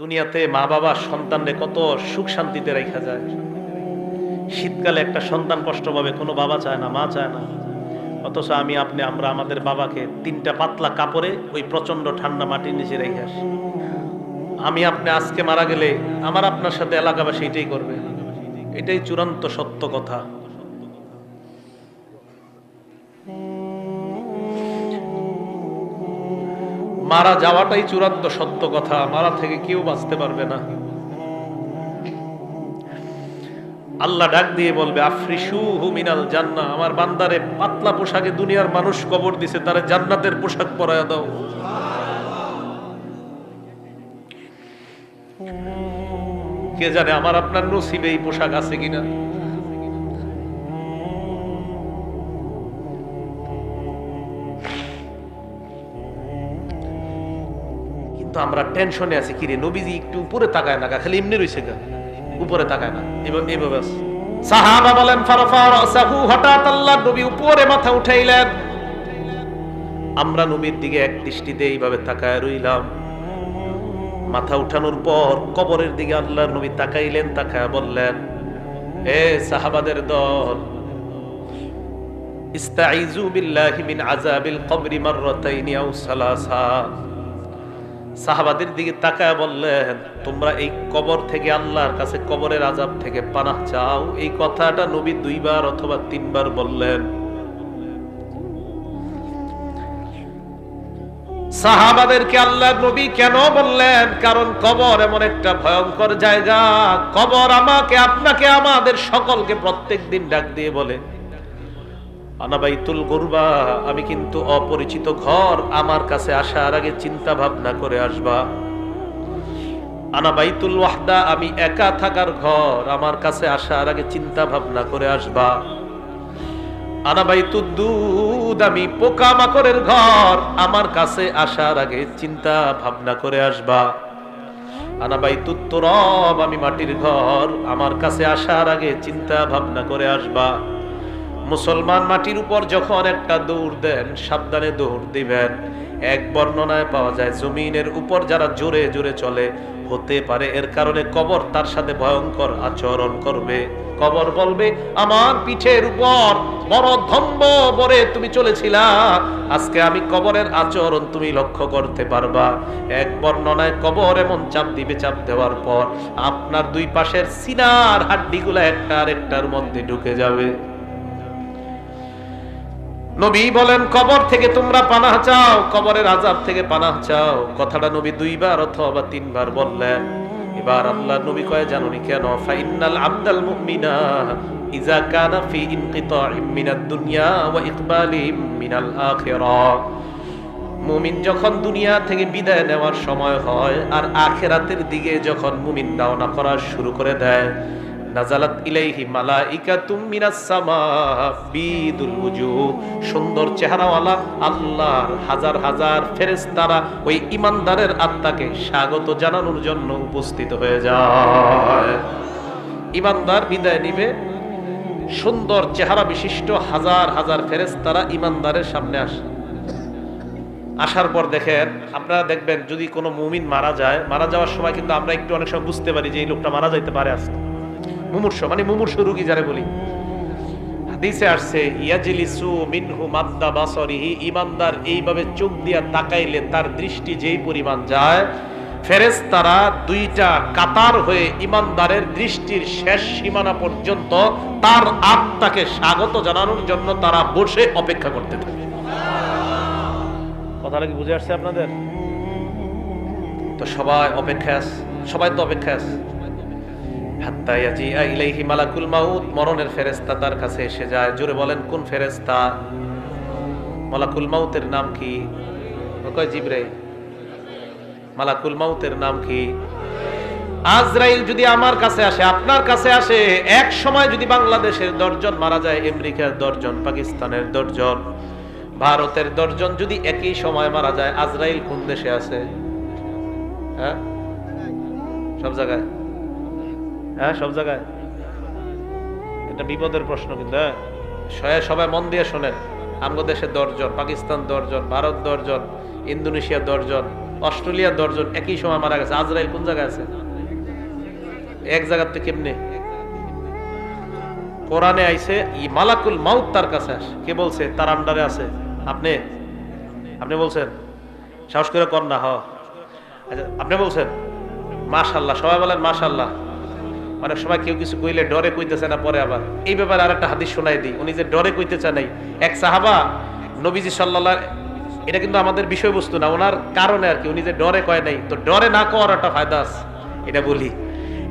দুনিয়াতে মা বাবা সন্তানরে কত সুখ শান্তিতে রাখা যায়। শীতকালে একটা সন্তান কষ্ট পাবে, কোনো বাবা চায় না, মা চায় না। অথচ আমরা আমাদের বাবাকে 3টা পাতলা কাপড়ে ওই প্রচন্ড ঠান্ডা মাটির নিচে রেখে আসি। আপনি আজকে মারা গেলে আমার আপনার সাথে এলাকাবাসী এটাই করবে। এটাই চূড়ান্ত সত্য কথা। মারা যাওয়াটাই চূড়ান্ত সত্য কথা। মারা থেকে কেউ বাঁচতে পারবে না। আল্লাহ ডাক দিয়ে বলবে, আফরিশুহু মিনাল জান্নাহ, আমার বান্দারে পাতলা পোশাকে দুনিয়ার মানুষ কবর দিছে, তারে জান্নাতের পোশাক পরায়া দাও। কে জানে আমার আপনার নসিবে এই পোশাক আছে কিনা। কিন্তু আমরা টেনশনে আছি, কিরে নবীজি একটু উপরে তাকায় না, খালি এমনি রইছে গা, উপরে তাকায় না। এভাবে সাহাবা বলেন, ফারফা রাসাহু, হঠাৎ আল্লাহর নবী উপরে মাথা উঠাইলেন। আমরা নবীর দিকে এক দৃষ্টিতে এইভাবে তাকায় রইলাম। মাথা উঠানোর পর কবরের দিকে আল্লাহর নবী তাকাইলেন, তাকায় বললেন, হে সাহাবাদের দল, ইস্তাইযু বিল্লাহি মিন আযাবিল কবরি মাররাতাইনি আও সালাসা। সাহাবাদের দিকে তাকায় বললেন, তোমরা এই কবর থেকে, আল্লাহর কাছে কবরের আযাব থেকে পানাহ চাও। এই কথাটা নবী 2 বার অথবা 3 বার বললেন। সাহাবাদেরকে আল্লাহর নবী কেন বললেন? কারণ কবর এমন একটা ভয়ঙ্কর জায়গা। কবর আমাকে, আপনাকে, আমাদের সকলকে প্রত্যেকদিন ডাক দিয়ে বলে, আনা বাইতুল গুরবা, আমি কিন্তু অপরিচিত ঘর, আমার কাছে আসার আগে চিন্তা ভাবনা করে আসবা। আনা বাইতুল ওয়াহদা, আমি একা থাকার ঘর, আমার কাছে আসার আগে চিন্তা ভাবনা করে আসবা। আনা বাইতুদ দুদ, আমি পোকামাকড়ের ঘর, আমার কাছে আসার আগে চিন্তা ভাবনা করে আসবা। আনা বাইতুত তুরাব, আমি মাটির ঘর, আমার কাছে আসার আগে চিন্তা ভাবনা করে আসবা। মুসলমান মাটির উপর যখন একটা দৌড় দেন, সাবধানে দৌড় দিবেন। এক বর্ণনায় পাওয়া যায়, জমিনের উপর যারা জোরে জোরে চলে, হতে পারে এর কারণে কবর তার সাথে ভয়ঙ্কর আচরণ করবে। কবর বলবে, আমার পিঠের উপর বড় ধম্ব বরে তুমি চলেছিলা, আজকে আমি কবরের আচরণ তুমি লক্ষ্য করতে পারবা। এক বর্ণনায় কবর এমন চাপ দিবে, চাপ দেওয়ার পর আপনার 2 পাশের সিনার হাড্ডিগুলো একটা আরেকটার মধ্যে ঢুকে যাবে। নবী বলেন, কবর থেকে তোমরা পানাহ চাও, কবরের আযাব থেকে পানাহ চাও। কথাটা নবী 2 বার অথবা 3 বার বললেন। এবার আল্লাহ নবী কয়, জানুনি কেন? ফাইন্নাল আবদাল মুমিনা ইযা কানা ফি ইনকিতাইম মিনাদ দুনিয়া ওয়া ইকবালিম মিনাল আখিরাহ। মুমিন যখন দুনিয়া থেকে বিদায় নেওয়ার সময় হয় আর আখিরাতের দিকে যখন মুমিন রওনা করা শুরু করে দেয়, নাজালাত ইলাইহি মালাইকাতুম মিনাস সামা বিদুল ওজুহ, সুন্দর চেহারাওয়ালা আল্লাহর হাজার হাজার ফেরেশতারা ওই ঈমানদারের আত্মাকে স্বাগত জানানোর জন্য উপস্থিত হয়ে যায়। ঈমানদার বিদায় নিবে, সুন্দর চেহারা বিশিষ্ট হাজার হাজার ফেরেশতারা ঈমানদারের সামনে আসে। আসার পর দেখেন, আপনারা দেখবেন যদি কোনো মুমিন মারা যায়, মারা যাওয়ার সময় কিন্তু আমরা একটু অনেক সময় বুঝতে পারি যে এই লোকটা মারা যাইতে পারে আজকে। মুমূর্ষ মানে মুমূর্ষ রোগী যারা বলি, হাদিসে আসছে, ইয়াজলিসু মিনহু মাদ্দা বাসরিহি, ঈমানদার এইভাবে চোখ দিয়া তাকাইলে তার দৃষ্টি যেই পরিমাণ যায়, ফেরেশতারা 2টা কাতার হয়ে ঈমানদারের দৃষ্টির শেষ সীমানা পর্যন্ত তার আত্মাকে স্বাগত জানানোর জন্য তারা বসে অপেক্ষা করতে থাকে। কথাটা কি বুঝে আসছে আপনাদের? তো সবাই অপেক্ষায় আছে, সবাই তো অপেক্ষায় আছে। হাত্তা ইয়াজিআ ইলাইহি মালাকুল মাউত, মরণের ফেরেশতা তার কাছে এসে যায়। জোরে বলেন, কোন ফেরেশতা? মালাকুল মাউতের নাম কি? কয় জিবরাইল। মালাকুল মাউতের নাম কি? আজরাইল। যদি আমার কাছে আসে, আপনার কাছে আসে, এক সময় যদি বাংলাদেশের 10 জন মারা যায়, আমেরিকার 10 জন, পাকিস্তানের 10 জন, ভারতের 10 জন যদি একই সময় মারা যায়, আজরাইল কোন দেশে আছে? হ্যাঁ, সব জায়গায়। হ্যাঁ, সব জায়গায়। এটা বিপদের প্রশ্ন কিন্তু। সবাই মন দিয়ে শোনেন। আমাদের দেশে 10 জন, পাকিস্তান 10 জন, ভারত 10 জন, ইন্দোনেশিয়া 10 জন, অস্ট্রেলিয়ার 10 জন একই সময় মারা গেছে। আজরাইল কোন জায়গায় আছে? এক জায়গাতে কেমনে? কোরআনে আইছে মালাকুল মাউত তার কাছে আসে। কে বলছে তার আন্ডারে আছে? আপনি আপনি বলছেন? সাহস করে কর না। আচ্ছা, আপনি বলছেন? মাশাআল্লাহ, সবাই বলেন মাশাআল্লাহ। অনেক সময় কেউ কিছু কইলে ডরে কইতেছে না, পরে আবার এই ব্যাপারে আরেকটা হাদিস শোনাই দিই। উনি যে ডরে কইতে চান নাই, এক সাহাবা নবীজি সাল্লাল্লাহু, এটা কিন্তু আমাদের বিষয়বস্তু না, ওনার কারণে আর কি, উনি যে ডরে কয় নাই, তো ডরে না কওয়ার একটা ফায়দা আছে, এটা বলি।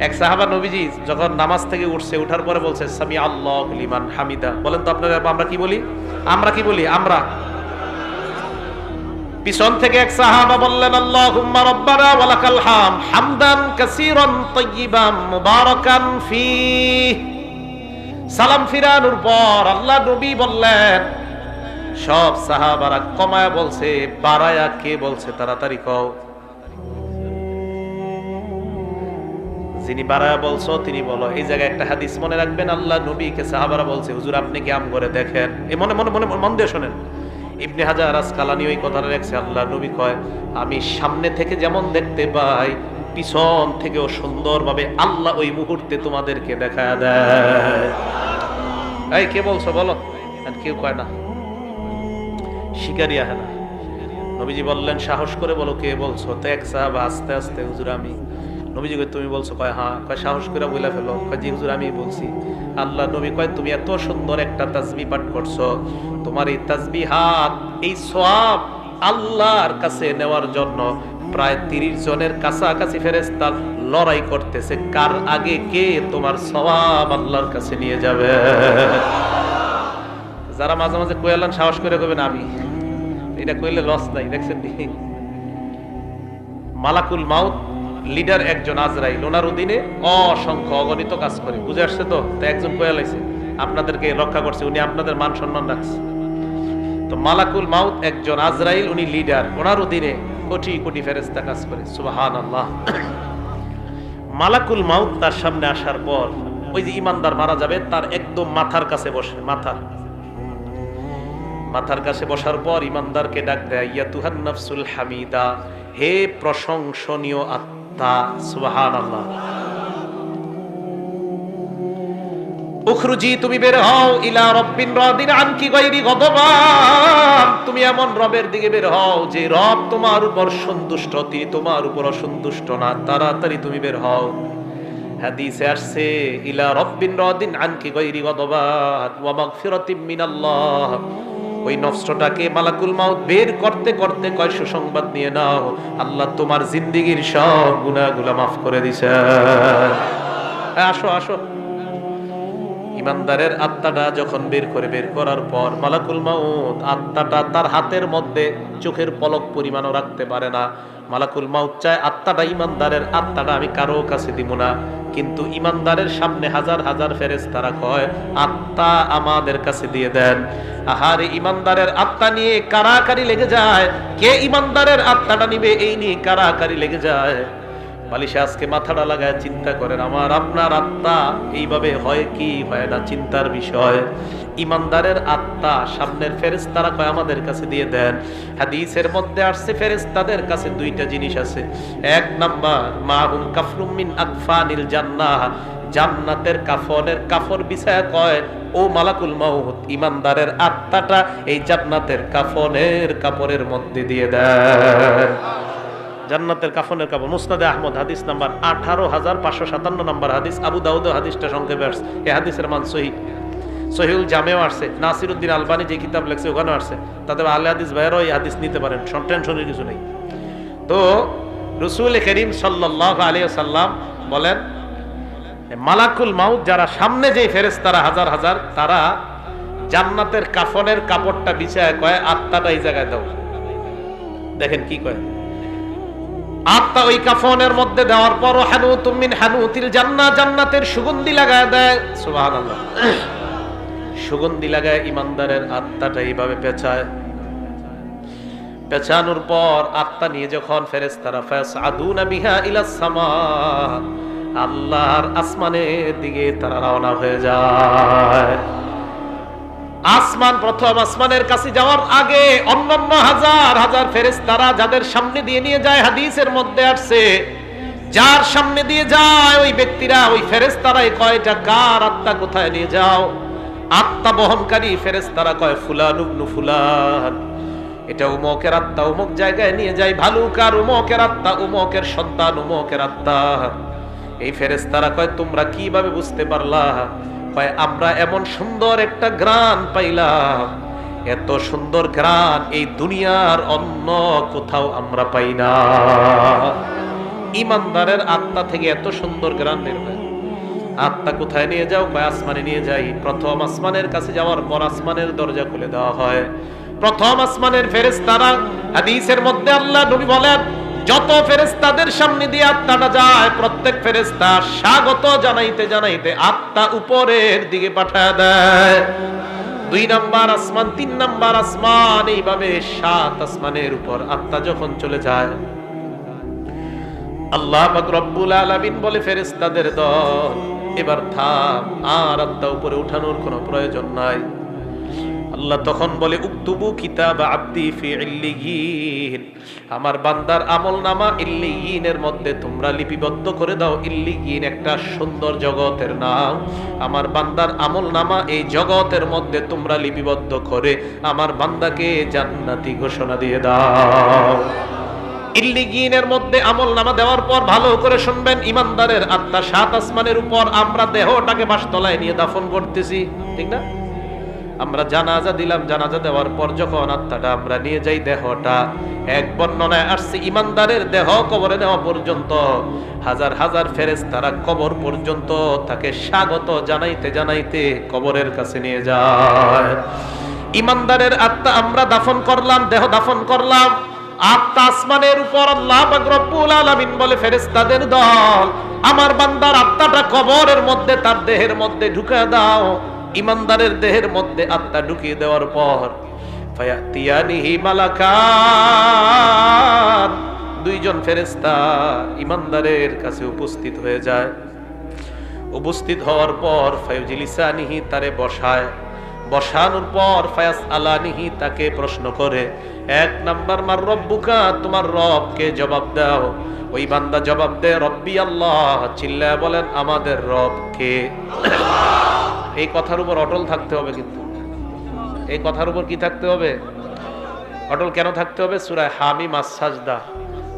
এক সাহাবা নবীজি যখন নামাজ থেকে উঠছে, উঠার পরে বলছে সামি আল্লাহু লিমান হামিদা। বলেন তো আপনারা আমরা কি বলি? আমরা পিছন থেকে এক সাহাবা বললেন আল্লাহুম্মা রাব্বানা ওয়া লাকাল হামদ হামদান কাসীরান তাইয়িবান মুবারাকান ফি। সালাম ফিরানোর পর আল্লাহ নবী বললেন, সব সাহাবারা কমায়া বলছে, বাড়ায়া কে বলছে? তাড়াতাড়ি কও। যিনি বাড়ায়া বলছো তিনি বলো। এই জায়গায় একটা হাদিস মনে রাখবেন, আল্লাহ নবীকে সাহাবারা বলছে হুজুর আপনি কি আম করে দেখেন। এই মনে মনে মনে মন দিয়ে শোনেন, ইবনে হাজার আসকালানী ওই কথাটা রাখছে। আল্লাহ নবী কয় আমি সামনে থেকে যেমন দেখতে পাই, পিছন থেকেও সুন্দরভাবে আল্লাহ ওই মুহূর্তে তোমাদেরকে দেখায় দেয়। এই কে বলছো বলো? আর কেউ কয় না, শিকারিয়া। হ্যাঁ না, নবীজি বললেন সাহস করে বলো কে বলছো। তো এক সাহাবা আস্তে আস্তে হুজুর আমি। নবীজি কয় তুমি বলছো? কয় হ্যাঁ। কয় সাহস করে বলে ফেলো। কয় জি হুজুর আমি বলছি। আল্লাহ নবী কয় তুমি এত সুন্দর একটা তাসবিহ পাঠ করছো, তোমার এই তাসবিহাত, এই সওয়াব আল্লাহর কাছে নেওয়ার জন্য প্রায় 30 জনের কাছাকাছি ফেরেশতা লড়াই করতেছে, কার আগে কে তোমার সওয়াব আল্লাহর কাছে নিয়ে যাবে। যারা মাঝে মাঝে কইলেন সাহস করে কইবেন আমি, এটা কইলে লস নাই। দেখছেন মালাকুল মাউত লিডার একজন আজরাইল, ওনার অধীনে অসংখ্য অগণিত কাজ করে। বুঝে আসছে তো? একজন কইয়া লাইছে আপনাদেরকে রক্ষা করছে, উনি আপনাদের মান সম্মান রাখছে। তো মালাকুল মাউত একজন আজরাইল, উনি লিডার, ওনার অধীনে কোটি কোটি ফেরেশতা কাজ করে। সুবহানাল্লাহ। মালাকুল মাউত তার সামনে আসার পর ওই যে ইমানদার মারা যাবে তার একদম মাথার কাছে বসে, মাথার কাছে বসার পর ইমানদারকে ডাক দেয় ইয়াতুহান নাফসুল হামিদা, হে প্রশংসনীয় আত্মা। সুবহানাল্লাহ। উখরুজি, তুমি বের হও, ইলা রব্বিন রাদিন আনকি গায়রি গদবান, তুমি এমন রবের দিকে বের হও যে রব তোমার উপর সন্তুষ্ট, তিনি তোমার উপর অসন্তুষ্ট না। তাড়াতাড়ি তুমি বের হও। হাদিসে আসছে ইলা রব্বিন রাদিন আনকি গায়রি গদবান ওয়া মাগফিরাতিম মিনাল্লাহ। ওই নফসটাকে মালাকুল মাউত বের করতে করতে কয় সুসংবাদ নিয়ে নাও, আল্লাহ তোমার জিন্দেগীর সব গুনাহগুলো মাফ করে দিয়েছে। আসো আসো। ইমানদারের আত্মাটা যখন বের করার পর মালাকুল মাউত আত্মাটা তার হাতের মধ্যে চোখের পলক পরিমাণও রাখতে পারে না। মালাকুল মাউত চায় আত্মাটা, ইমানদারের আত্মাটা আমি কারো কাছে দিব না, কিন্তু ইমানদারের সামনে হাজার হাজার ফেরেশতারা কয় আত্মা আমাদের কাছে দিয়ে দেন। আহারে ইমানদারের আত্মা নিয়ে কারাকারি লেগে যায়, কে ইমানদারের আত্মাটা নিবে এই নিয়ে কারাকারি লেগে যায়। বালিশে আজকে মাথাটা লাগায় চিন্তা করেন, আমার আপনার আত্মা এইভাবে হয় কি হয় না, চিন্তার বিষয়। ইমানদারের আত্মা সামনের ফেরেশতারা কয় আমাদের কাছে দিয়ে দেন। হাদিসের মধ্যে আসছে ফেরেশতাদের কাছে দুইটা জিনিস আছে। এক নাম্বার মাহুম কাফরুম মিন আকফানিল জান্নাহ, জান্নাতের কাফনের কাফর বিছায়া কয় ও মালাকুল মাউত ইমানদারের আত্মাটা এই জান্নাতের কাফনের কাপড়ের মধ্যে দিয়ে দেন। জান্নাতের কাফনের কাপড়। মুসনাদে আহমদ হাদিস নাম্বার 18557 নম্বর হাদিস। আবু দাউদ হাদিসটা সংক্ষেপে আসছে। এই হাদিসের মান সহিহ। সহিহুল জামেও আসছে। নাসিরউদ্দিন আলবানী যে কিতাব লিখছে ওখানে আসছে। তাতে আহলে হাদিস ভাইরাও এই হাদিস নিতে পারেন, টেনশনের কিছু নেই। তো রাসূল করিম সাল্লাল্লাহু আলাইহি ওয়াসাল্লাম বলেন মালাকুল মাউত যারা সামনে যে ফেরেশতারা হাজার হাজার, তারা জান্নাতের কাফনের কাপড়টা বিছায় কয় আত্মাটা এই জায়গায় দাও। দেখেন কি কয়, আত্মা ওই কাফনের মধ্যে দেওয়ার পর হানুতুম মিন হানুতিল জান্নাহ, জান্নাতের সুগন্ধি লাগায় দেয়। সুবহানাল্লাহ। সুগন্ধি লাগায় ইমানদারের আত্মাটা এইভাবে পেঁচায়। পেঁচানোর পর আত্মা নিয়ে যখন ফেরেশতারা ফাসাদুনা বিহা ইলাস সামা, আল্লাহর আসমানের দিকে তারা রওনা হয়ে যায়। আসমান, প্রথম আসমানের কাছে যাওয়ার আগে অন্যান্য হাজার হাজার ফেরেশতারা যাদের সামনে দিয়ে নিয়ে যায়, হাদিসের মধ্যে আসছে যার সামনে দিয়ে যায় ওই ব্যক্তিরা, ওই ফেরেশতারাই কয় এটা কার আত্মা, কোথায় নিয়ে যাও? আত্মা বহনকারী ফেরেশতারা কয় ফুলান ইবনু ফুলান, এটা উমকের আত্মা, উমক জায়গায় নিয়ে যায়। ভালুকার উমকের আত্মা, উমকের সন্তান, উমকের আত্মা। এই ফেরেশতারা কয় তোমরা কিভাবে বুঝতে পারলা? কয় আমরা এমন সুন্দর একটা ঘ্রাণ পাইলাম, এত সুন্দর ঘ্রাণ এই দুনিয়ার অন্য কোথাও আমরা পাই না। ইমানদারের আত্মা থেকে এত সুন্দর ঘ্রাণ বের হয়। আত্মা কোথায় নিয়ে যাও? কয় আসমানে নিয়ে যাই। প্রথম আসমানের কাছে যাওয়ার পর আসমানের দরজা খুলে দেওয়া হয়। প্রথম আসমানের ফেরেশতারা, হাদিসের মধ্যে আল্লাহ নবী বলেন যত ফেরেশতাদের সামনে দিয়ে আত্মাটা যায়, প্রত্যেক ফেরেশতা স্বাগত জানাইতে জানাইতে আত্মা উপরের দিকে পাঠায় দেয়। 2 নাম্বার আসমান, 3 নাম্বার আসমান, এইভাবে 7 আসমানের উপর আত্মা যখন চলে যায়, আল্লাহ পাক রব্বুল আলামিন বলে ফেরেশতাদের দল এবার থাম, আর আত্মা উপরে উঠানোর কোনো প্রয়োজন নাই। আল্লাহ তখন বলে উকতুবু কিতাব আব্দি ফি ইল্লিয়িন, আমার বান্দার আমলনামা ইল্লিয়িনের মধ্যে তোমরা লিপিবদ্ধ করে দাও। ইল্লিয়িন একটা সুন্দর জগতের নাম। আমার বান্দার আমলনামা এই জগতের মধ্যে তোমরা লিপিবদ্ধ করে আমার বান্দাকে জান্নাতি ঘোষণা দিয়ে দাও। ইল্লিয়িনের মধ্যে আমলনামা দেওয়ার পর ভালো করে শুনবেন, ইমানদারের আত্মা 7 আসমানের উপর, আমরা দেহটাকে বাসতলায় নিয়ে দাফন করতেছি, ঠিক না? আমরা জানাজা দিলাম, জানাজা দেওয়ার পর যখন আত্মাটা আমরা নিয়ে যাই, দেহটা এক বর্ণনায় আসছে ইমানদারের দেহ কবরে নেওয়া পর্যন্ত হাজার হাজার ফেরেশতারা কবর পর্যন্ত তাকে স্বাগত জানাইতে জানাইতে কবরের কাছে নিয়ে যায়। ইমানদারের আত্মা আমরা দাফন করলাম, দেহ দাফন করলাম, আত্মা আসমানের উপর। আল্লাহ পাক রব্বুল আলামিন বলে ফেরেশতাদের দল আমার বান্দার আত্মাটা কবরের মধ্যে, তার দেহের মধ্যে ঢুকিয়ে দাও। ইমানদারের দেহের মধ্যে আত্মা ঢুকিয়ে দেওয়ার পর ফায়াতিয়ানিহি মালাকান, 2 জন ফেরেশতা ইমানদারের কাছে উপস্থিত হয়ে যায়। উপস্থিত হওয়ার পর ফায়ুজিলিসানিহি, তারে বসায়, বসানোর পর ফায়াস আলানিহি, তাকে প্রশ্ন করে। 1 নাম্বার মার রব্বুকা, তোমার রবকে জবাব দাও। ওই বান্দা জবাব দেয় রব্বি আল্লাহ, চিল্লায় বলেন আমাদের রব কে? এই কথার উপর অটল থাকতে হবে, কিন্তু এই কথার উপর কি থাকতে হবে? অটল কেন থাকতে হবে? সূরা হামিম আস-সাজদা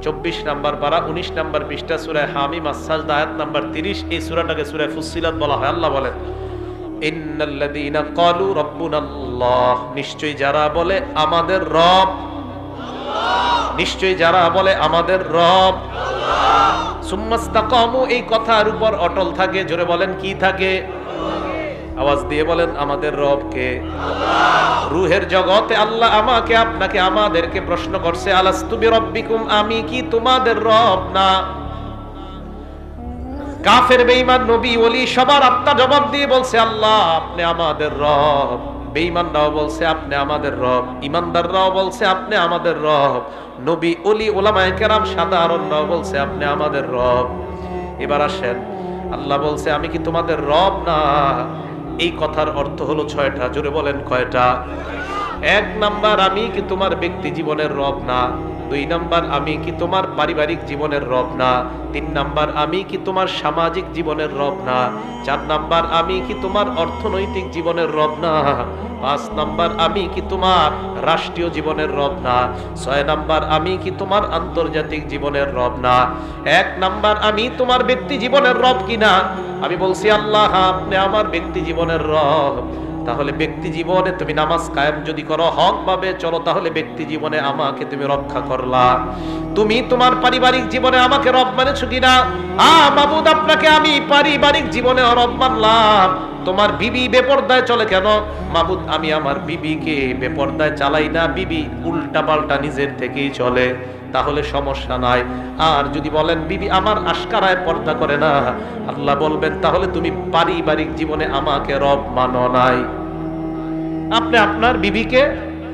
24 নাম্বার পারা 19 নাম্বার পৃষ্ঠা, সূরা হামিম আস-সাজদা আয়াত নাম্বার 30। এই সূরাটাকে সূরা ফুসসিলাত বলা হয়। আল্লাহ বলেন ইন্নাল্লাযীনা ক্বালু রাব্বুনাল্লাহ, নিশ্চয়ই যারা বলে আমাদের রব আল্লাহ, নিশ্চয়ই যারা বলে আমাদের রব আল্লাহ, সুম্মাস্তাকামু, এই কথার উপর অটল থাকে। জোরে বলেন কি থাকে? আওয়াজ দিয়ে বলেন আমাদের রব কে? আল্লাহ। রূহের জগতে আল্লাহ আমাকে, আপনাকে, আমাদেরকে প্রশ্ন করছে আলাস্তু বিরাব্বিকুম, আমি কি তোমাদের রব না? কাফের, বেঈমান, নবী, ওলি সবার আত্মা জবাব দিয়ে বলছে আল্লাহ আপনি আমাদের রব। বেঈমানরাও বলছে আপনি আমাদের রব, ইমানদাররাও বলছে আপনি আমাদের রব, নবী, ওলি, উলামায়ে কেরাম, সাধারণরাও বলছে আপনি আমাদের রব। এবার আসেন, আল্লাহ বলছে আমি কি তোমাদের রব না? এই কথার অর্থ হলো 6টা। জোরে বলেন কয়টা? 1 নাম্বার, আমি কি তোমার ব্যক্তি জীবনের রব না? 2 নাম্বার, আমি কি তোমার পারিবারিক জীবনের রব না? 3 নাম্বার, আমি কি তোমার সামাজিক জীবনের রব না? 4 নাম্বার, আমি কি তোমার অর্থনৈতিক জীবনের রব না? 5 নাম্বার, আমি কি তোমার রাষ্ট্রীয় জীবনের রব না? 6 নাম্বার, আমি কি তোমার আন্তর্জাতিক জীবনের রব না? 1 নাম্বার, আমি তোমার ব্যক্তি জীবনের রব কিনা? আমি বলছি আল্লাহ আপনি আমার ব্যক্তি জীবনের রব। তাহলে ব্যক্তি জীবনে তুমি নামাজ কায়েম যদি করো, হক ভাবে চলো, তাহলে ব্যক্তি জীবনে আমাকে তুমি রক্ষা করলা। তুমি তোমার পারিবারিক জীবনে আমাকে রব মানেছো কিনা? মাবুদ আপনাকে আমি পারিবারিক জীবনে রব মানলাম। তোমার বিবি বেপরদায় চলে কেন? মাবুদ আমি আমার বিবিকে বেপরদায় চালাই না, বিবি উল্টা পাল্টা নিজের থেকেই চলে, তাহলে সমস্যা নাই। আর যদি বলেন বিবি আমার আশকারায় পর্দা করে না, আল্লাহ বলবেন তাহলে তুমি পারিবারিক জীবনে আমাকে রব মানো নাই। আপনি আপনার বিবিকে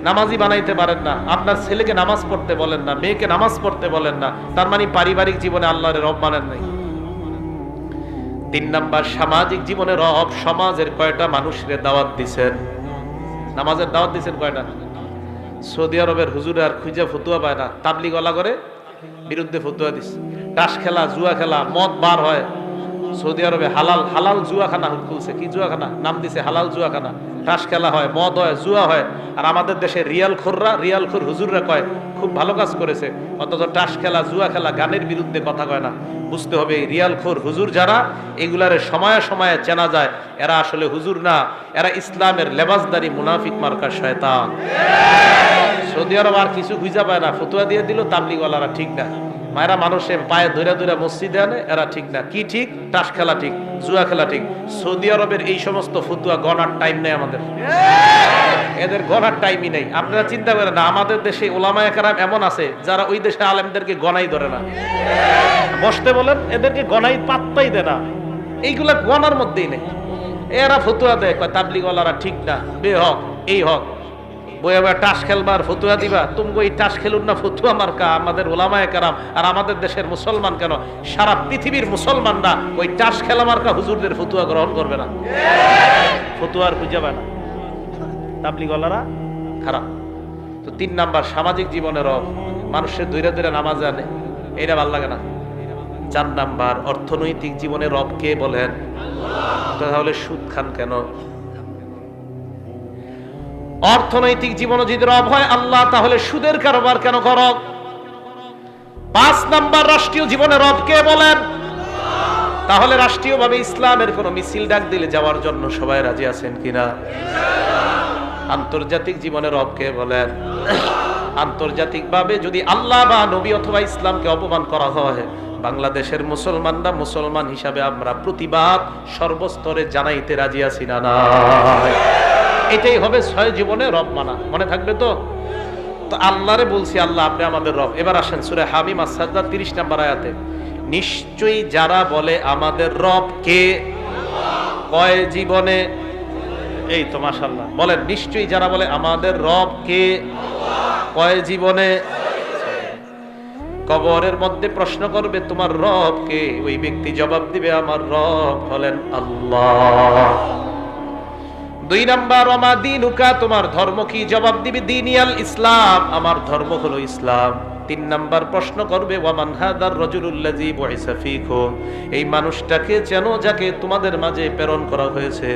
নামাজি বানাইতে পারেন না, আপনার ছেলেকে নামাজ পড়তে বলেন না, মেয়েকে নামাজ পড়তে বলেন না, তার মানে পারিবারিক জীবনে আল্লাহর রব মানেন নাই। 3 নাম্বার, সামাজিক জীবনে রব। সমাজের কয়টা মানুষের দাওয়াত দিছেন? নামাজের দাওয়াত দিচ্ছেন কয়টা? সৌদি আরবের হুজুরে আর খুঁজে ফতুয়া পায় না, তাবলিগ ওয়ালা করে বিরুদ্ধে ফতুয়া দিচ্ছে। তাস খেলা, জুয়া খেলা, মদ বার হয়। সৌদি আরবে হালাল হালাল জুয়াখানা খুলছে। কি জুয়াখানা? নাম দিছে হালাল জুয়াখানা। তাস খেলা হয়, মদ হয়, জুয়া হয়। আর আমাদের দেশে রিয়াল খোর হুজুররা কয় খুব ভালো কাজ করেছে, অথচ তাস খেলা, জুয়া খেলা, গানের বিরুদ্ধে কথা কয় না। বুঝতে হবে এই রিয়াল খোর হুজুর যারা, এগুলারে সময়ে সময়ে চেনা যায় এরা আসলে হুজুর না, এরা ইসলামের লেবাসদারি মুনাফিক মার্কা শয়তান। সৌদি আরব আর কিছু খুঁজা পায় না, ফতুয়া দিয়ে দিল তাবলিগওয়ালারা ঠিক না। মায়েরা মানুষে পায়ে ধরে ধরে মসজিদে আনে, এরা ঠিক না। কি ঠিক? তাস খেলা ঠিক, জুয়া খেলা ঠিক। সৌদি আরবের এই সমস্ত ফতুয়া গণার টাইম নেই আমাদের, এদের গণার টাইমই নেই। আপনারা চিন্তা করেন না, আমাদের দেশে ওলামায়ে কেরাম এমন আছে যারা ওই দেশে আলেমদেরকে গণাই ধরে না, বসতে বলেন এদেরকে গণাই পাত্তাই দেয় না, এইগুলা গণার মধ্যেই নেই। এরা ফতুয়া দেয়, কয় তাবলিগওয়ালারা ঠিক না, বে হক এই হক। বইয়া টাস খেলবার ফতুয়া দিবা, তুমি ওই টাস খেলুন না ফতুয়া মার্কা আমাদের ওলামায়ে কেরাম। আর আমাদের দেশের মুসলমান কেন, সারা পৃথিবীর মুসলমানরা ওই টাস খেলা মার্কা হুজুরদের ফতুয়া গ্রহণ করবে না, ফতুয়ার খুঁজে পায় না। তাবলিগওয়ালারা খারাপ। তো 3 নাম্বার সামাজিক জীবনের রব, মানুষের দৈরা দৈরা নামাজ আনে, এটা ভাল লাগে না। 4 নাম্বার অর্থনৈতিক জীবনের রব কে বলেন? তাহলে সুদ খান কেন? অর্থনৈতিক জীবনে যদি রব হয় আল্লাহ, তাহলে সুদের কারবার কেন করো? 5 নাম্বার রাষ্ট্রীয় জীবনে রব কে বলেন? তাহলে রাষ্ট্রীয়ভাবে ইসলামের কোন মিছিল ডাক দিলে যাওয়ার জন্য সবাই রাজি আছেন কিনা? আন্তর্জাতিক জীবনে রব কে বলেন? আন্তর্জাতিকভাবে যদি আল্লাহ বা নবী অথবা ইসলামকে অপমান করা হয়, বাংলাদেশের মুসলমানরা মুসলমান হিসাবে আমরা প্রতিবাদ সর্বস্তরে জানাইতে রাজি আছি না? না, এটাই হবে 6 জীবনে রব মানা। মনে থাকবে তো? তো আল্লাহরে বলছি আল্লাহ আপনি আমাদের রব। এবার আসেন সূরা হামিম আস-সাজদা 30 নম্বর আয়াতে, নিশ্চয়ই যারা বলে আমাদের রব কে, কয় জীবনে? এই তো মাশাআল্লাহ, বলেন নিশ্চয়ই যারা বলে আমাদের রব কে, কয় জীবনে? কবরের মধ্যে প্রশ্ন করবে তোমার রব কে, ওই ব্যক্তি জবাব দিবে আমার রব হলেন আল্লাহ। 2 নাম্বার ওমা দীনুকা, তোমার ধর্ম কি? জবাব দিবে দীনিয়াল ইসলাম, আমার ধর্ম হলো ইসলাম। 3 নাম্বার প্রশ্ন করবে ওয়ামান হাদার রাজুলুল্লাযী বুইসা ফীকুম, এই মানুষটাকে চেনো যাকে তোমাদের মাঝে প্রেরণ করা হয়েছে?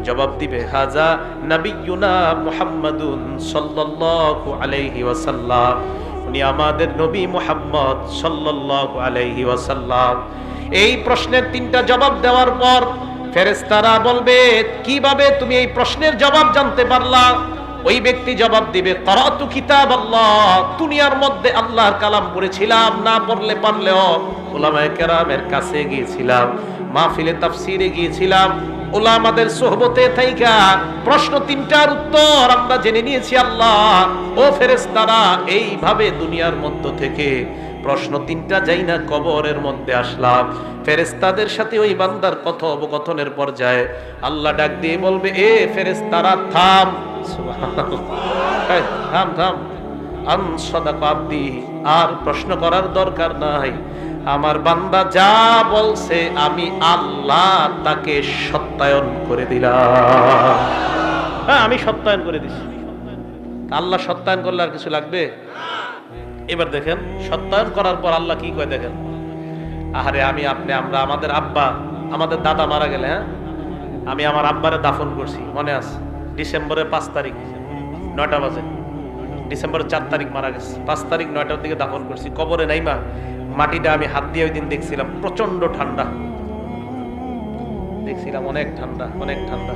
জবাব দিবে হাজা নাবিয়ুনা মুহাম্মাদুন সাল্লাল্লাহু আলাইহি ওয়াসাল্লাম, উনি আমাদের নবী মুহাম্মদ সাল্লাল্লাহু আলাইহি ওয়াসাল্লাম। এই প্রশ্নের 3টা জবাব দেওয়ার পর ফেরেশতারা বলবে কিভাবে তুমি এই প্রশ্নের জবাব জানতে পারলা? ওই ব্যক্তি জবাব দিবে ক্বরাতু কিতাবাল্লাহ, দুনিয়ার মধ্যে আল্লাহর কালাম পড়েছিলাম, না পড়লে পারলেও উলামায়ে কেরামের কাছে গিয়েছিলাম, মাহফিলে তাফসীরে গিয়েছিলাম, উলামাদের সোহবতে থাইকা প্রশ্ন 3টার উত্তর আমরা জেনে নিয়েছি আল্লাহ। ও ফেরেশতারা, এইভাবে দুনিয়ার মধ্য থেকে প্রশ্ন 3টা যাই না কবরের মধ্যে আসলাম। ফেরেশতাদের সাথে ওই বান্দার কথোপকথনের পর্যায়ে আল্লাহ ডাক দিয়ে বলবে এ ফেরেশতারা থাম, সুবহানাল্লাহ, থাম থাম, আন সাদাকা আব্দি, আর প্রশ্ন করার দরকার নাই, আমার বান্দা যা বলছে আমি আল্লাহ তাকে সত্যায়ন করে দিলাম। হ্যাঁ, আমি সত্যায়ন করে দিছি। আল্লাহ সত্যায়ন করলে আর কিছু লাগবে? এবার দেখেন সত্যায়ন করার পর আল্লাহ কি কয় দেখেন, আহারে আমি আপনি আমরা আমাদের আব্বা আমাদের দাদা মারা গেলে, হ্যাঁ আমি আমার আব্বারে দাফন করছি, মনে আছে? ডিসেম্বরের 5 তারিখ 9টা বাজে, ডিসেম্বরের 4 তারিখ মারা গেছে, 5 তারিখ 9টার দিকে দাফন করছি। কবরে নাইমা মাটিটা আমি হাত দিয়ে ওই দিন দেখছিলাম, প্রচন্ড ঠান্ডা দেখছিলাম, অনেক ঠান্ডা অনেক ঠান্ডা।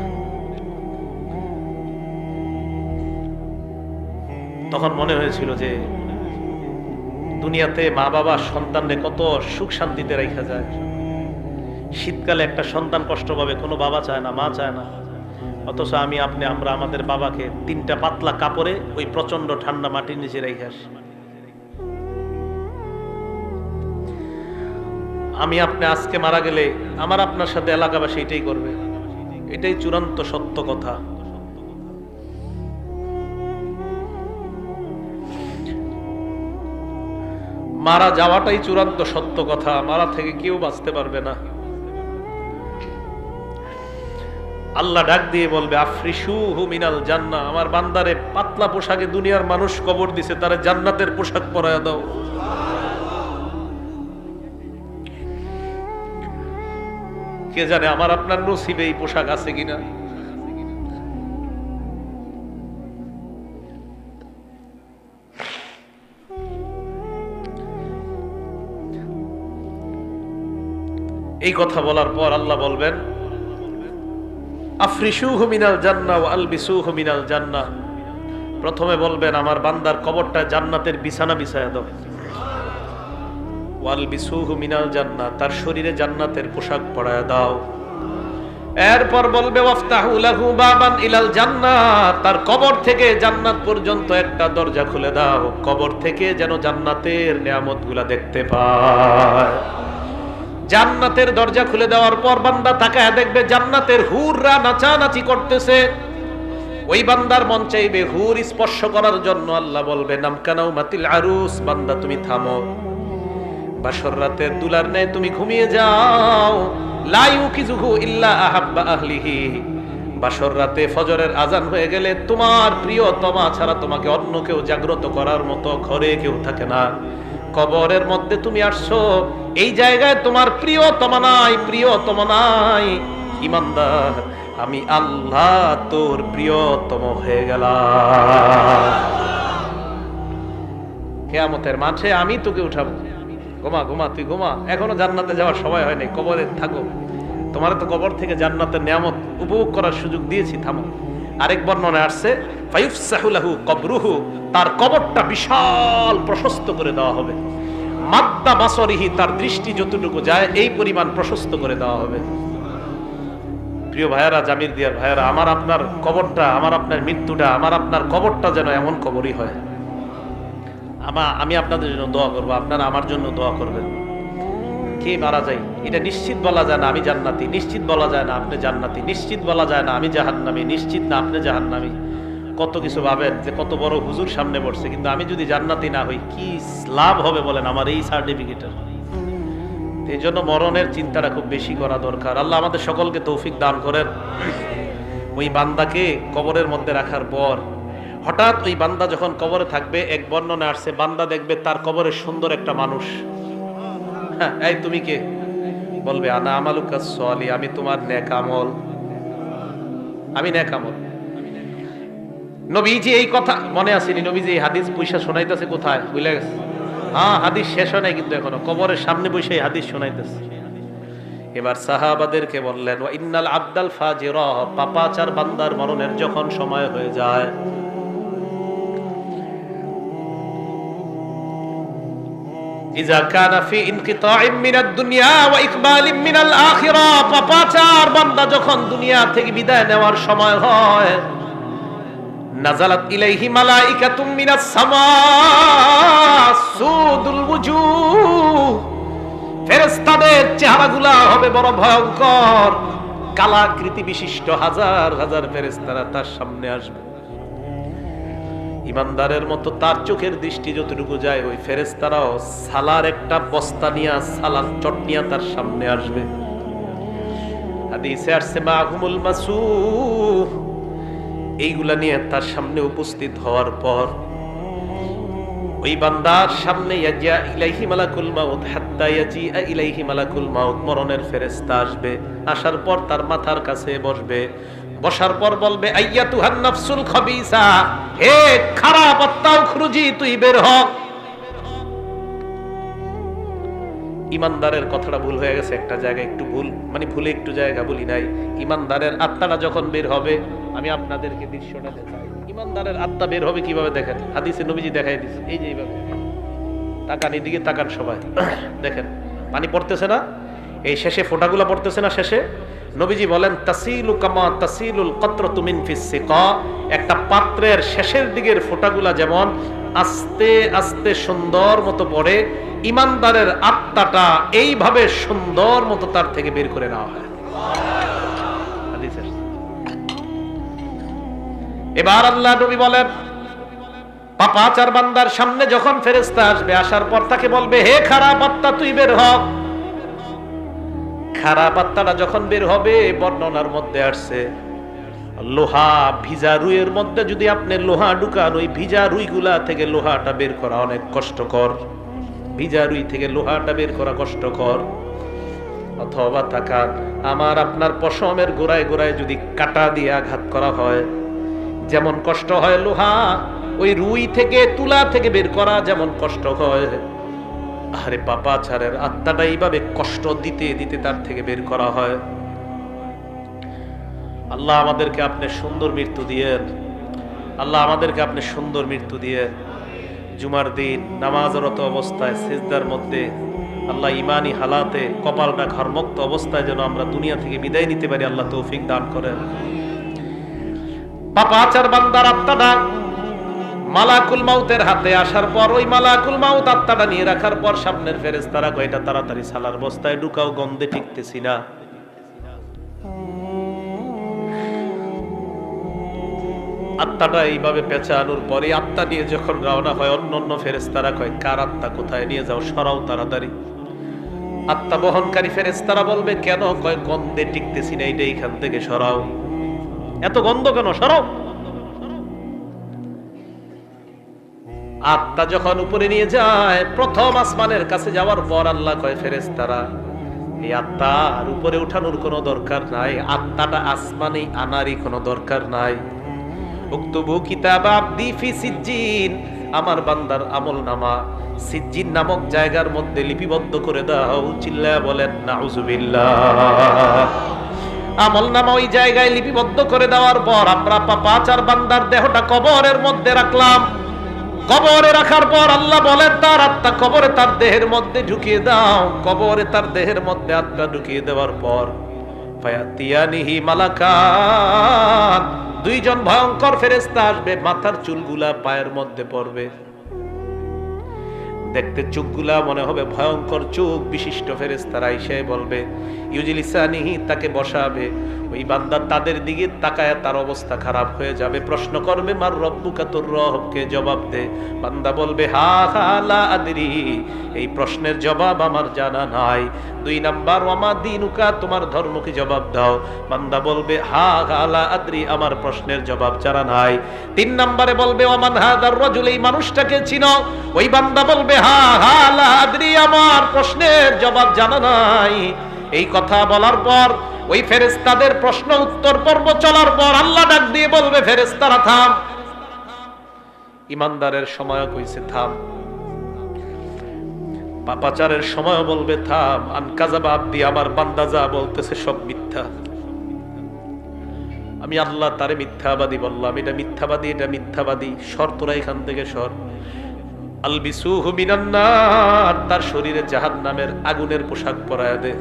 তখন মনে হয়েছিল যে দুনিয়াতে মা বাবা সন্তানরে কত সুখ শান্তিতে রাখা যায়। শীতকালে একটা সন্তান কষ্ট পাবে, কোনো বাবা চায় না, মা চায় না, অথচ আমি আপনি আমরা আমাদের বাবাকে 3টা পাতলা কাপড়ে ওই প্রচন্ড ঠান্ডা মাটির নিচে রেখে আসি। আমি আপনি আজকে মারা গেলে আমার আপনার সাথে এলাকাবাসী এটাই করবে, এটাই চূড়ান্ত সত্য কথা। মারা যাওয়াটাই চূড়ান্ত সত্য কথা, মারা থেকে কেউ বাঁচতে পারবে না। আল্লাহ ডাক দিয়ে বলবে আফরিশুহু মিনাল জান্নাহ, আমার বান্দারে পাতলা পোশাকে দুনিয়ার মানুষ কবর দিছে, তারে জান্নাতের পোশাক পরায়া দাও। কে জানে আমার আপনার নসিবে এই পোশাক আছে কিনা। এই কথা বলার পর আল্লাহ বলবেন আফরিশুহু মিনাল জান্নাহ ওয়া আলবিসুহু মিনাল জান্নাহ। প্রথমে বলবেন আমার বান্দার কবরটা জান্নাতের বিছানা বিছায়া দাও। ওয়া আলবিসুহু মিনাল জান্নাহ, তার শরীরে জান্নাতের পোশাক পরায়া দাও। এরপর বলবে ওয়াফতাহু লাহু বাবান ইলাল জান্নাহ, তার কবর থেকে জান্নাত পর্যন্ত একটা দরজা খুলে দাও, কবর থেকে যেন জান্নাতের নিয়ামতগুলা দেখতে পায়। জান্নাতের দরজা খুলে দেওয়ার পর বান্দা তাকায় দেখবে জান্নাতের হুররা নাচানাচি করতেছে। ওই বান্দার মন চাইবে হুর স্পর্শ করার জন্য। আল্লাহ বলবে নামকানাউ মাতিল আরুস, বান্দা তুমি থামো, বাসর রাতের দুলার ন্যায় তুমি ঘুমিয়ে যাও। লা ইউকিজুহু ইল্লা আহাব্বা আহলিহি, বাসর রাতে ফজরের আজান হয়ে গেলে তোমার প্রিয়তমা ছাড়া তোমাকে অন্য কেউ জাগ্রত করার মতো ঘরে কেউ থাকে না। কবরের মধ্যে তুমি আসছো, এই জায়গায় তোমার প্রিয়তমা নাই, প্রিয়তমা নাই। ঈমানদার, আমি আল্লাহ তোর প্রিয়তম হয়ে গেলাম। কিয়ামতের মাঠে আমি তোকে উঠাবো। ঘুমা ঘুমা, তুই ঘুমা, এখনো জান্নাতে যাওয়ার সময় হয়নি, কবরে থাকো। তোমার তো কবর থেকে জান্নাতের নিয়ামত উপভোগ করার সুযোগ দিয়েছি, থামো। আরেক বর্ণনায় আসছে ফায়ুফসাহু লাহু কবরুহু, তার কবরটা বিশাল প্রশস্ত করে দেওয়া হবে। মাদ্দা বাসরিহি, তার দৃষ্টি যতটুকু যায় এই পরিমাণ প্রশস্ত করে দেওয়া হবে। প্রিয় ভাইয়েরা, জামির দিয়ার ভাইয়েরা, আমার আপনার কবরটা, আমার আপনার মৃত্যুটা, আমার আপনার কবরটা যেন এমন কবরই হয়। আমি আপনাদের জন্য দোয়া করবো, আপনারা আমার জন্য দোয়া করবেন। কে মারা যায় এটা নিশ্চিত বলা যায় না আমি জান্নাতি, নিশ্চিত বলা যায় না আপনি জান্নাতি, নিশ্চিত বলা যায় না আমি জাহান্নামী, নিশ্চিত না আপনি জাহান্নামী। কত কিছু ভাবেন যে কত বড় হুজুর সামনে পড়ছে, কিন্তু আমি যদি জান্নাতি না হই কি লাভ হবে বলেন আমার এই সার্টিফিকেটের। এই জন্য মরণের চিন্তাটা খুব বেশি করা দরকার। আল্লাহ আমাদের সকলকে তৌফিক দান করেন। ওই বান্দাকে কবরের মধ্যে রাখার পর হঠাৎ ওই বান্দা যখন কবরে থাকবে, এক বর্ণনা আসছে বান্দা দেখবে তার কবরে সুন্দর একটা মানুষ। হ্যাঁ, এই তুমি কে? বলবে আনা আমালুকাস সালিহ, আমি তোমার নেক আমল, আমি নেক আমল। নবীজি এই কথা মনে আসেনি, নবীজি এই হাদিস পয়সা শোনাইতেছে কোথায় ভুলে গেছে। হ্যাঁ, হাদিস শেষ হয় নাই কিন্তু এখনো, কবরের সামনে বসে এই হাদিস শোনাইতেছে। এবার সাহাবাদেরকে বললেন ওয়া ইন্নাল আবদাল ফাজিরা, পাপাচার বান্দার মরণের যখন সময় হয়ে যায়, ইজা কানা ফি ইনকিতাইম মিনাদ দুনিয়া ওয়া ইকবালিম মিনাল আখিরা, পাপাচার বান্দা যখন দুনিয়া থেকে বিদায় নেওয়ার সময় হয়, নাযালাত ইলাইহি মালাইকাতুম মিনাস সামা সুদুল ওয়ুজুহ, ফেরেশতাদের চেহারাগুলা হবে বড় ভয়ঙ্কর, কালাকৃতি বিশিষ্ট হাজার হাজার ফেরেশতারা তার সামনে আসবে। ইমানদারের মতো তার চোখের দৃষ্টি যতটুকু যায়, ওই ফেরেশতারাও সালার একটা বস্তা নিয়ে, সালার চট নিয়ে তার সামনে আসবে। হাদিসে আসছে মাহুমুল মাসুহ, এইগুলা নিয়ে তার সামনে উপস্থিত হওয়ার পর ওই বান্দার সামনে ইয়াজিয়া ইলাইহি মালাকুল মাউত হাত্তা ইয়াজিআ ইলাইহি মালাকুল মাউত, মরণের ফেরেশতা আসবে। আসার পর তার মাথার কাছে বসবে, বসার পর বলবে আইয়াতুহান নাফসুল খাবিসা, হে খারাপ আত্মা উখরুজি, তুই বের হ। ইমানদারের কথাটা ভুল হয়ে গেছে একটা জায়গায়, একটু ভুল মানে ভুলে একটু জায়গা বলি নাই। ইমানদারের আত্মাটা যখন বের হবে, আমি আপনাদেরকে দৃশ্যটা দেখাই। ইমানদারের আত্মা বের হবে কিভাবে দেখেন, হাদিসে নবীজি দেখাই দিয়েছে। এই যে এইভাবে তাকান, এদিকে তাকান সবাই, দেখেন পানি পড়তেছে না, এই শেষে ফোঁটাগুলো পড়তেছে না শেষে। নবীজি বলেন তাসিলু কামা তাসিলুল কতরাতু মিন ফিস সিকা, একটা পাত্রের শেষের দিকের ফোঁটাগুলা যেমন আস্তে আস্তে সুন্দর মতো পড়ে, ইমানদারের আত্মাটা এইভাবে সুন্দর মতো তার থেকে বের করে নেওয়া হয়। এবার আল্লাহ নবী বলেন পাপাচার বান্দার সামনে যখন ফেরেশতা আসবে, আসার পর তাকে বলবে হে খারাপ আত্মা তুই বের হ। খারাপ আত্মাটা যখন বের হবে, বর্ণনার মধ্যে আসছে লোহা ভিজা রুইয়ের মধ্যে যদি আপনি লোহা ঢুকান, ওই ভিজা রুইগুলা থেকে লোহাটা বের করা অনেক কষ্টকর। ভিজা রুই থেকে লোহাটা বের করা কষ্টকর। অথবা তাকান, আমার আপনার পশমের গোড়ায় গোড়ায় যদি কাঁটা দিয়ে আঘাত করা হয়, যেমন কষ্ট হয় লোহা, ওই রুই থেকে তুলা থেকে বের করা যেমন কষ্ট হয়, আরে পাপাচারের আত্মাটা এইভাবে কষ্ট দিতে দিতে তার থেকে বের করা হয়। আল্লাহ আমাদেরকে আপনি সুন্দর মৃত্যু দিয়েন, আল্লাহ আমাদেরকে আপনি সুন্দর মৃত্যু দিয়েন। জুমার দিন নামাজরত অবস্থায় সিজদার মধ্যে আল্লাহ ইমানি হালাতে কপালটা ঘর্মুক্ত অবস্থায় যেন আমরা দুনিয়া থেকে বিদায় নিতে পারি, আল্লাহ তৌফিক দান করেন। পাপাচার বান্দার আত্মাটা মালাকুল মাউতের হাতে আসার পর, ওই মালাকুল মাউত আত্মাটা নিয়ে রাখার পর সামনের ফেরেশতারা কয় এটা তাড়াতাড়ি সালার বস্তায় ঢুকাও, গন্ধে টিকতেছি না। আত্মাটা এইভাবে পেঁচানোর পরে আত্মা নিয়ে যখন রওনা হয়, অন্য ফেরেশতারা কয় কার আত্মা কোথায় নিয়ে যাও, সরাও তাড়াতাড়ি। আত্মা বহনকারী ফেরেশতারা বলবে কেন, কয় গন্ধে টিকতেছি না, এইটা এইখান থেকে সরাও। এত গন্ধ কেন, সরাও। আত্মা যখন উপরে নিয়ে যায়, প্রথম আসমানের কাছে যাওয়ার পর আল্লাহ কয় ফেরেশতারা এই আত্মার উপরে উঠানোর কোনো দরকার নাই, আত্মাটা আসমানে আনারই কোনো দরকার নাই। উক্তুবু কিতাব আবদি ফি সিজ্জিন, আমার বান্দার আমলনামা সিজ্জিন নামক জায়গার মধ্যে লিপিবদ্ধ করে দাও। চিল্লায়া বলেন নাউজুবিল্লাহ। আমলনামা ওই জায়গায় লিপিবদ্ধ করে দেওয়ার পর আমরা পাপাচার বান্দার দেহটা কবরের মধ্যে রাখলাম। কবরে রাখার পর আল্লাহ বলেন তার আত্মা কবরে তার দেহের মধ্যে ঢুকিয়ে দাও। কবরে তার দেহের মধ্যে আত্মা ঢুকিয়ে দেওয়ার পর ফায়াতিয়ানিহি মালাকান, দুইজন ভয়ঙ্কর ফেরেশতা আসবে, মাথার চুলগুলা পায়ের মধ্যে পড়বে। দেখতে চোখগুলা মনে হবে ভয়ঙ্কর চোখ বিশিষ্ট ফেরেশতারা এসে বলবে ইউজিলিসানিহি, তাকে বসাবে। ওই বান্দা তাদের দিকে তাকায়, তার অবস্থা খারাপ হয়ে যাবে। প্রশ্ন করবে মার রব্বুকা, তোর রবকে জবাব দে। বান্দা বলবে হা হা লা আদরি, এই প্রশ্নের জবাব আমার জানা নাই। 2 নাম্বার ওয়ামা দিনুকা, তোমার ধর্ম কি, জবাব দাও। বান্দা বলবে হা হা লা আদরি, আমার প্রশ্নের জবাব জানা নাই। 3 নম্বরে বলবে ওমান হাদার রাজুল, এই মানুষটাকে চিনো। ওই বান্দা বলবে হা হা লা আদরি, আমার প্রশ্নের জবাব জানা নাই। এই কথা বলার পর ওই ফেরেশতাদের প্রশ্ন উত্তর পর্ব চলার পর আল্লাহ ডাক দিয়ে বলবে ফেরেশতারা থাম। ইমানদারের সময় কইছে থাম, পাপাচারের সময় বলবে থাম। আনকাযাবা আবদি, আমার বান্দা যা বলতেছে সব মিথ্যা, আমি আল্লাহ তারে মিথ্যাবাদী বললাম, এটা মিথ্যাবাদী, এটা মিথ্যাবাদী, সর তোরা এখান থেকে সর। আলবিসুহু মিনান নার, তার শরীরে জাহান্নামের আগুনের পোশাক পরায়া দে।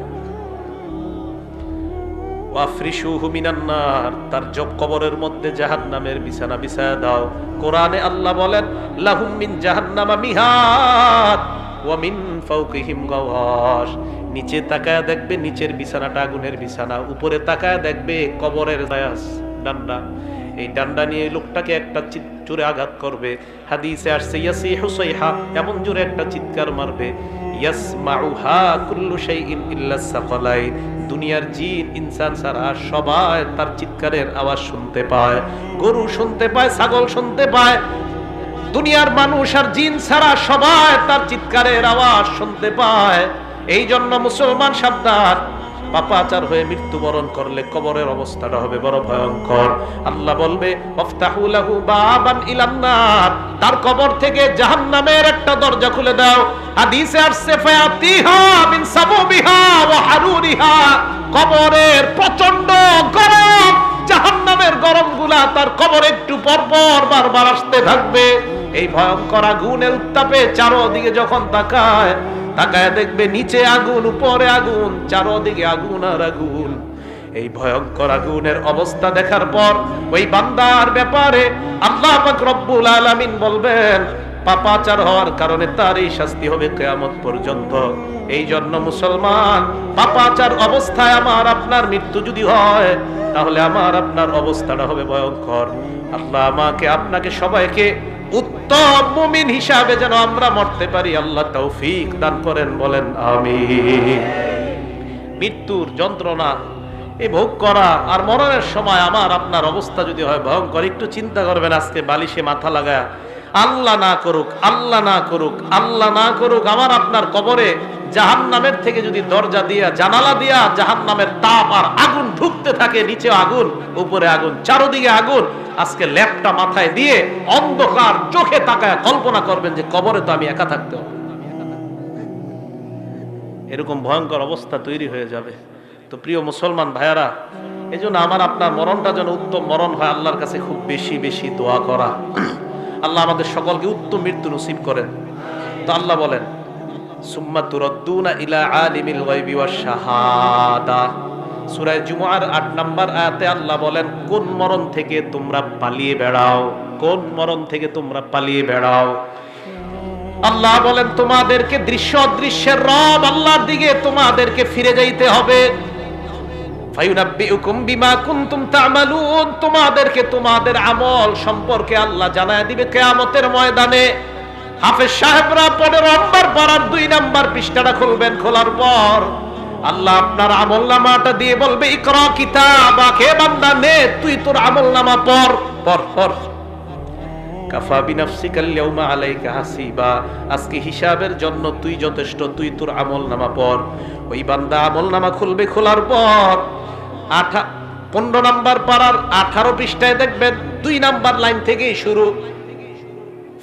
ওয়াফরিশুহু মিনান নার, তার কবরের মধ্যে জাহান্নামের বিছানা বিছায়া দাও। কোরআনে আল্লাহ বলেন লাহুম মিন জাহান্নামা মিহাদ ওয়া মিন ফাওকিহিম গাওয়াশ, নিচে তাকায় দেখবে নিচের বিছানাটা আগুনের বিছানা, উপরে তাকায় দেখবে কবরের ডান্ডা। এই ডান্ডা নিয়ে লোকটাকে একটা জোরে আঘাত করবে। হাদিসে আসছে ইয়াসিহু সাইহা, এমন জোরে একটা চিৎকার মারবে ইয়াসমাউহা কুল্লু শাইইন ইল্লা সাকালাইন, দুনিয়ার জিন ইনসান ছাড়া সবাই তার চিৎকারের আওয়াজ শুনতে পায়। গরু শুনতে পায়, ছাগল শুনতে পায়, দুনিয়ার মানুষ আর জিন ছাড়া সবাই তার চিৎকারের আওয়াজ শুনতে পায়। এই জন্য মুসলমান সাবধান, পাপাচার হয়ে মৃত্যুবরণ করলে কবরের অবস্থাটা হবে বড় ভয়ঙ্কর। আল্লাহ বলবে ওয়াফতাহু লাহু বাবান ইলান নার, তার কবর থেকে জাহান্নামের একটা দরজা খুলে দাও। হাদিসে আসছে ফায়াতিহা মিন সাবুবিহা ওয়া হারুরিহা, কবরের প্রচন্ড গরম, জাহান্নামের গরমগুলা তার কবরে একটু পর পর বারবার আসতে থাকবে। এই ভয়ঙ্কর আগুনের উত্তাপে চারদিকে যখন তাকায় দেখবে নিচে আগুন, উপরে আগুন, চারদিকে আগুন আর আগুন। এই ভয়ঙ্কর আগুনের অবস্থা দেখার পর ওই বান্দার ব্যাপারে আল্লাহ পাক রব্বুল আলামিন বলবেন পাপাচার হওয়ার কারণে তার এই শাস্তি হবে কিয়ামত পর্যন্ত। এই জন্য মুসলমান, পাপাচার অবস্থায় আমার আপনার মৃত্যু যদি হয় তাহলে আমার আপনার অবস্থাটা হবে ভয়ঙ্কর। আল্লাহ আমাকে আপনাকে সবাইকে উত্তম মুমিন হিসাবে যেন আমরা মরতে পারি, আল্লাহ তৌফিক দান করেন, বলেন আমিন। মৃত্যুর যন্ত্রণা এই ভোগ করা, আর মরণের সময় আমার আপনার অবস্থা যদি হয় ভয়ঙ্কর, একটু চিন্তা করবেন আজকে বালিশে মাথা লাগায়, আল্লাহ না করুক, আল্লাহ না করুক, আল্লাহ না করুক, আমার আপনার কবরে জাহান্নামের থেকে যদি দরজা দিয়া জানালা দিয়া জাহান্নামের তাপ আর আগুন ঢুকতে থাকে, নিচে আগুন উপরে আগুন চারদিকে আগুন, আজকে ল্যাপটা মাথায় দিয়ে অন্ধকার চোখে তাকায় কল্পনা করবেন যে কবরে তো আমি একা থাকতে হবে। এরকম ভয়ঙ্কর অবস্থা তৈরি হয়ে যাবে। তো প্রিয় মুসলমান ভাইয়ারা, এই জন্য আমার আপনার মরণটা যেন উত্তম মরণ হয়, আল্লাহর কাছে খুব বেশি বেশি দোয়া করা। আল্লাহ আমাদের সকলকে উত্তম মৃত্যু নসিব করেন। তো আল্লাহ বলেন সুম্মা তুরাদ্দুনা ইলা আলিমিল গায়বি ওয়াশ শাহাদা, সূরা জুমুআর ৮ নম্বর আয়াতে আল্লাহ বলেন কোন মরণ থেকে তোমরা পালিয়ে বেড়াও, কোন মরণ থেকে তোমরা পালিয়ে বেড়াও। আল্লাহ বলেন তোমাদেরকে দৃশ্য অদৃশ্যের রব আল্লাহর দিকে তোমাদেরকে ফিরে যাইতে হবে। ফায়ুনাব্বিউকুম বিমা কুনতুম তা'মালুন, তোমাদেরকে তোমাদের আমল সম্পর্কে আল্লাহ জানায় দিবে কিয়ামতের ময়দানে। হাফেজ সাহেবরা 15 নম্বর পারার 2 নম্বর পৃষ্ঠাটা খুলবেন, খোলার পর আল্লাহ আপনার আমলনামাটা দিয়ে বলবে ইকরা কিতাবাকে, বান্দা নে তুই তোর আমলনামা পড় পড় পড়। কাফা বিনাফসিকাল ইয়াউমা আলাইকা হাসিবা, আজকে হিসাবের জন্য তুই যথেষ্ট, তুই তোর আমলনামা পড়। ওই বান্দা আমলনামা খুলবে, খোলার পর 15 নম্বর পারার 18 পৃষ্ঠায় দেখবেন 2 নম্বর লাইন থেকেই শুরু।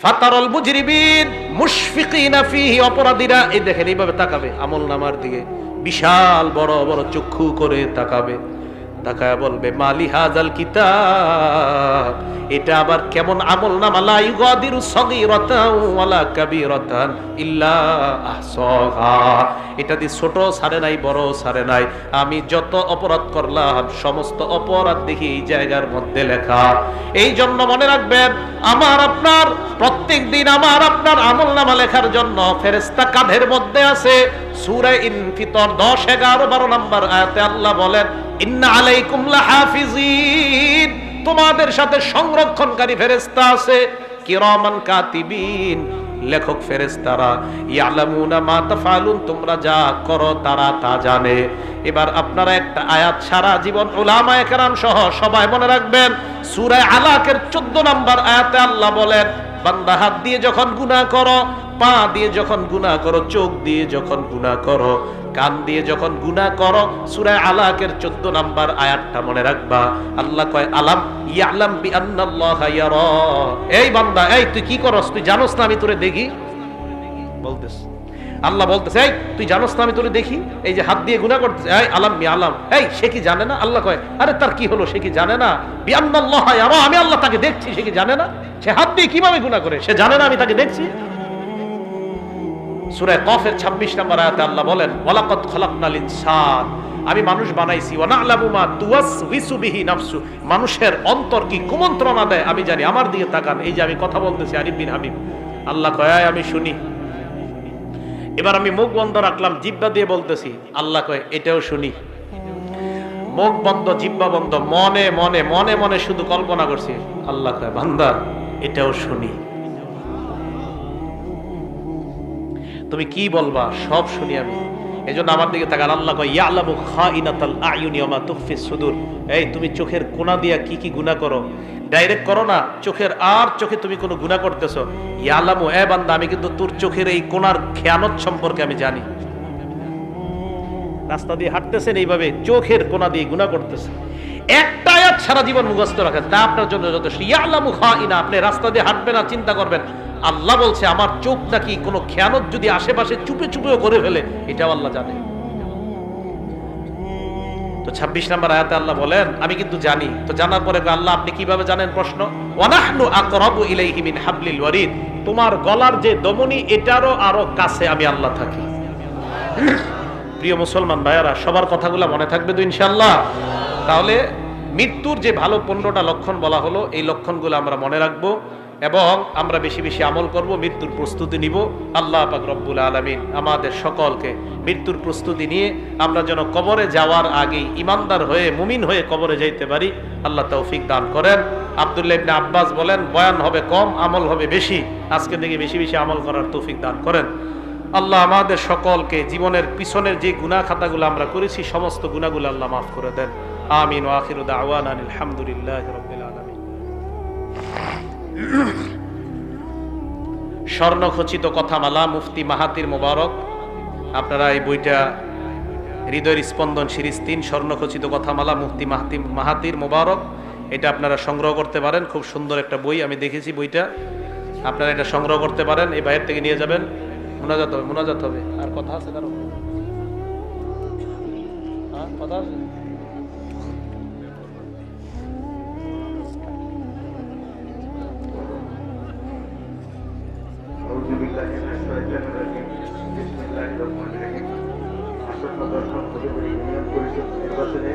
ফাতারাল মুজরিমিন মুশফিকিনা ফিহি, অপরাধীরা এই দেখেন এইভাবে তাকাবে আমলনামার দিকে, বিশাল বড় বড় চক্ষু করে তাকাবে, তাকায় বলবে মালি হাযাল কিতাব, এটা আবার কেমন আমলনামা, লা ইউগাদিরু সগীরাতান ওয়ালা কাবীরাতান ইল্লা আহসাহা, এটা দিয়ে ছোট ছাড়ে নাই বড় ছাড়ে নাই, আমি যত অপরাধ করলাম সমস্ত অপরাধ দেখি এই জায়গার মধ্যে লেখা। এই জন্য মনে রাখবেন আমার আপনার প্রত্যেক দিন আমার আপনার আমলনামা লেখার জন্য ফেরেশতা কাঁধের মধ্যে আছে। সূরা ইনফিতর 10, 11, 12 নম্বর আয়াতে আল্লাহ বলেন ইন্না আলাইকুম লাহাফিজিন, তোমাদের সাথে সংরক্ষণকারী ফেরেশতা আছে, কিরামান কাতিবিন, লেখক ফেরেশতারা, ইয়ালামুনা মা তাফআলুন, তোমরা যা করো তারা তা জানে। এবার আপনারা একটা আয়াত সারা জীবন উলামায়ে কেরাম সহ সবাই মনে রাখবেন, সূরা আলাকের 14 নম্বর আয়াতে আল্লাহ বলেন বান্দা হাত দিয়ে যখন গুনাহ করো, পা দিয়ে যখন গুনাহ করো, চোখ দিয়ে যখন গুনাহ করো, কান দিয়ে যখন গুনাহ করো, সূরা আলাকের 14 নম্বর আয়াতটা মনে রাখবা। আল্লাহ কয় আলাম ইয়ালাম বিআন্নাল্লাহা ইয়ারা, এই বান্দা এই তুই কি করস, তুই জানোস না আমি তোরে দেখি, বলতেছ আল্লাহ বলতেছে এই তুই জানোস না আমি তোরে দেখি, এই যে হাত দিয়ে গুনাহ করতেছ, এই আলাম আলাম, এই সে কি জানে না? আল্লাহ কয় আরে তার কি হলো, সে কি জানে না? বিআন্নাল্লাহা ইয়ারা, আমি আল্লাহ তাকে দেখছি, সে কি জানে না? সে হাত দিয়ে কিভাবে গুনাহ করে, সে জানে না আমি তাকে দেখছি? সূরা কফের 26 নম্বর আয়াতে আল্লাহ বলেন ওয়ালাকাদ খালাকনাল ইনসান, আমি মানুষ বানাইছি, ওয়া না'লামু মা তুওয়াসওয়িসু বিহি নাফসু, মানুষের অন্তর কি কুমন্ত্রণা দেয় আমি জানি। আমার দিকে তাকান, এই যে আমি কথা বলতেছি আরিফ বিন হাবিব, আল্লাহ কয় আমি শুনি। এবার আমি মুখ বন্ধ রাখলাম, জিহ্বা দিয়ে বলতেছি, আল্লাহ কয় এটাও শুনি। মুখ বন্ধ জিহ্বা বন্ধ, মনে মনে মনে মনে শুধু কল্পনা করছি, আল্লাহ কয় বান্দা এটাও শুনি। তুমি কি বলবা সব শুনি আমি, এজন্য আমার দিকে তাকান। আল্লাহ কয় ইয়ালামু খাইনাতাল আয়ুনি ওয়া মা তুখফিস সুদূর, এই তুমি চোখের কোণা দিয়া কি কি গুনাহ করো, ডাইরেক্ট করো না, চোখের আর চোখে তুমি কোনো গুনাহ করতেছো, ইয়ালামু এ বান্দা আমি কিন্তু তোর চোখের এই কোণার খেয়ানত সম্পর্কে আমি জানি। রাস্তা দিয়ে হাঁটতেছেন এইভাবে চোখের কোণা দিয়ে গুনাহ করতেছেন, একটা আয়াত সারা জীবন মুখস্থ রাখেন, তা আপনার জন্য যথেষ্ট। ইয়ালামু খাইনা, আপনি রাস্তা দিয়ে হাঁটবেন আর চিন্তা করবেন আল্লাহ বলছে আমার চোখ নাকি কোনো খেয়ানত যদি আশেপাশে চুপে চুপেও করে ফেলে, এটাও আল্লাহ জানে। তো 26 নম্বর আয়াতে আল্লাহ বলেন আমি কিন্তু জানি। তো জানার পরে আল্লাহ আপনি কিভাবে জানেন? প্রশ্ন, ওয়া নাহনু আকরাবু ইলাইহি মিন হাবলিল ওয়ারিদ, তোমার গলার যে দমনি এটারও আরো কাছে আমি আল্লাহ থাকি। প্রিয় মুসলমান ভাইয়ারা, সবার কথাগুলো মনে থাকবে তো ইনশাআল্লাহ? তাহলে মৃত্যুর যে ভালো 15টা লক্ষণ বলা হলো, এই লক্ষণগুলো আমরা মনে রাখবো এবং আমরা বেশি বেশি আমল করব, মৃত্যুর প্রস্তুতি নিব। আল্লাহ পাক রব্বুল আলামিন আমাদের সকলকে মৃত্যুর প্রস্তুতি নিয়ে আমরা যেন কবরে যাওয়ার আগেই ইমানদার হয়ে মুমিন হয়ে কবরে যাইতে পারি, আল্লাহ তৌফিক দান করেন। আব্দুল্লাহ ইবনে আব্বাস বলেন বয়ান হবে কম, আমল হবে বেশি। আজকে থেকে বেশি বেশি আমল করার তৌফিক দান করেন। আল্লাহ আমাদের সকলকে জীবনের পিছনের যে গুনাহ খাতাগুলো আমরা করেছি সমস্ত গুনাহগুলো আল্লাহ মাফ করে দেন। আমিন ওয়া আখিরু দাওয়ানা আলহামদুলিল্লাহি রাব্বিল আলামিন। স্বর্ণখচিত কথামালা মুফতি মাহাতির মোবারক, আপনারা এই বইটা হৃদয়ের স্পন্দন সিরিজ 3 স্বর্ণখচিত কথামালা মুফতি মাহাতির মোবারক, এটা আপনারা সংগ্রহ করতে পারেন। খুব সুন্দর একটা বই, আমি দেখেছি বইটা, আপনারা এটা সংগ্রহ করতে পারেন। এই বাইরে থেকে নিয়ে যাবেন, মোনাজাত হবে। আর কথা আছে কারো? কথা আছে? আসন্ন দর্শক পরিষদ নির্বাচনে